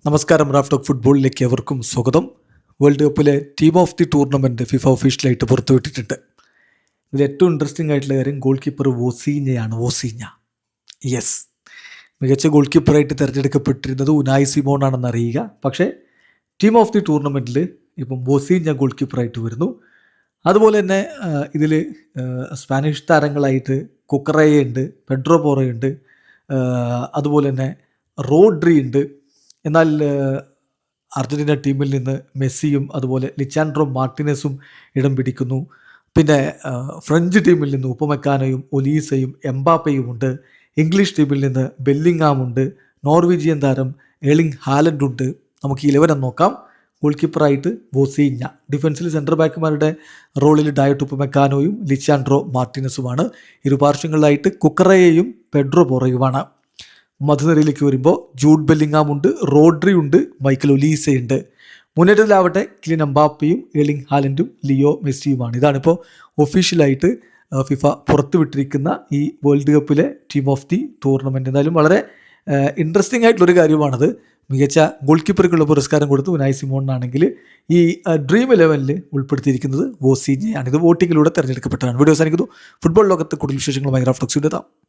നമസ്കാരം. Raf talk ഫുട്ബോളിലേക്ക് എവർക്കും സ്വാഗതം. വേൾഡ് കപ്പിലെ team of the tournament FIFA ഒഫീഷ്യലായിട്ട് പുറത്തുവിട്ടിട്ടുണ്ട്. ഇതിൽ ഏറ്റവും ഇൻട്രസ്റ്റിംഗ് ആയിട്ടുള്ള കാര്യം ഗോൾ കീപ്പർ വോസീഞ്ഞയാണ്. യെസ്, മികച്ച ഗോൾ കീപ്പറായിട്ട് തിരഞ്ഞെടുക്കപ്പെട്ടിരുന്നത് ഉനായ് സിമോൺ ആണെന്ന് അറിയുക. പക്ഷേ ടീം ഓഫ് ദി ടൂർണമെൻറ്റിൽ ഇപ്പം വോസീഞ്ഞ ഗോൾ കീപ്പറായിട്ട് വരുന്നു. അതുപോലെ തന്നെ ഇതിൽ സ്പാനിഷ് താരങ്ങളായിട്ട് കുക്കറയ ഉണ്ട്, പെഡ്രോ പോറയുണ്ട്, അതുപോലെ തന്നെ റോഡ്രി ഉണ്ട്. എന്നാൽ അർജൻറ്റീന ടീമിൽ നിന്ന് മെസ്സിയും അതുപോലെ ലിച്ചാൻഡ്രോ മാർട്ടിനസും ഇടം പിടിക്കുന്നു. പിന്നെ ഫ്രഞ്ച് ടീമിൽ നിന്ന് ഉപമെക്കാനോയും ഒലീസയും എംബാപ്പയും ഉണ്ട്. ഇംഗ്ലീഷ് ടീമിൽ നിന്ന് ബെല്ലിങ്ങാമുണ്ട്. നോർവീജിയൻ താരം എർലിംഗ് ഹാലൻഡ് ഉണ്ട്. നമുക്ക് 11 നോക്കാം. ഗോൾ കീപ്പറായിട്ട് വോസീഞ്ഞ, ഡിഫൻസിൽ സെൻറ്റർ ബാക്കുമാരുടെ റോളിൽ ഡയറ്റ് ഉപമെക്കാനോയും ലിച്ചാൻഡ്രോ മാർട്ടിനസുമാണ്. ഇരുപാർശ്വങ്ങളിലായിട്ട് കുക്കറയെയും പെഡ്രോ പോറയുമാണ്. മധ്യനിരയിലേക്ക് വരുമ്പോൾ ജൂഡ് ബെല്ലിങ്ങാം ഉണ്ട്, റോഡ്രി ഉണ്ട്, മൈക്കൽ ഒലീസയുണ്ട്. മുന്നേറ്റത്തിലാവട്ടെ കിലിയൻ എംബാപ്പയും എർലിംഗ് ഹാലൻഡും ലിയോ മെസ്സിയുമാണ്. ഇതാണിപ്പോൾ ഒഫീഷ്യലായിട്ട് ഫിഫ പുറത്തുവിട്ടിരിക്കുന്ന ഈ വേൾഡ് കപ്പിലെ ടീം ഓഫ് ദി ടൂർണമെൻറ്റ്. എന്തായാലും വളരെ ഇൻട്രസ്റ്റിംഗ് ആയിട്ടുള്ളൊരു കാര്യമാണത്. മികച്ച ഗോൾ കീപ്പർക്കുള്ള പുരസ്കാരം കൊടുത്ത് ഉനായ് സിമോണിനാണെങ്കിൽ ഈ ഡ്രീം 11 ഉൾപ്പെടുത്തിയിരിക്കുന്നത് വോസീഞ്ഞയാണ്. ഇത് വോട്ടിങ്ങിലൂടെ തിരഞ്ഞെടുക്കപ്പെട്ടതാണ്. വീഡിയോ അവസാനിക്കുന്നു. ഫുട്ബോൾ ലോകത്ത് കൂടുതൽ വിശേഷങ്ങളുമായി റാഫ് ടോക്സിൽ എത്താം.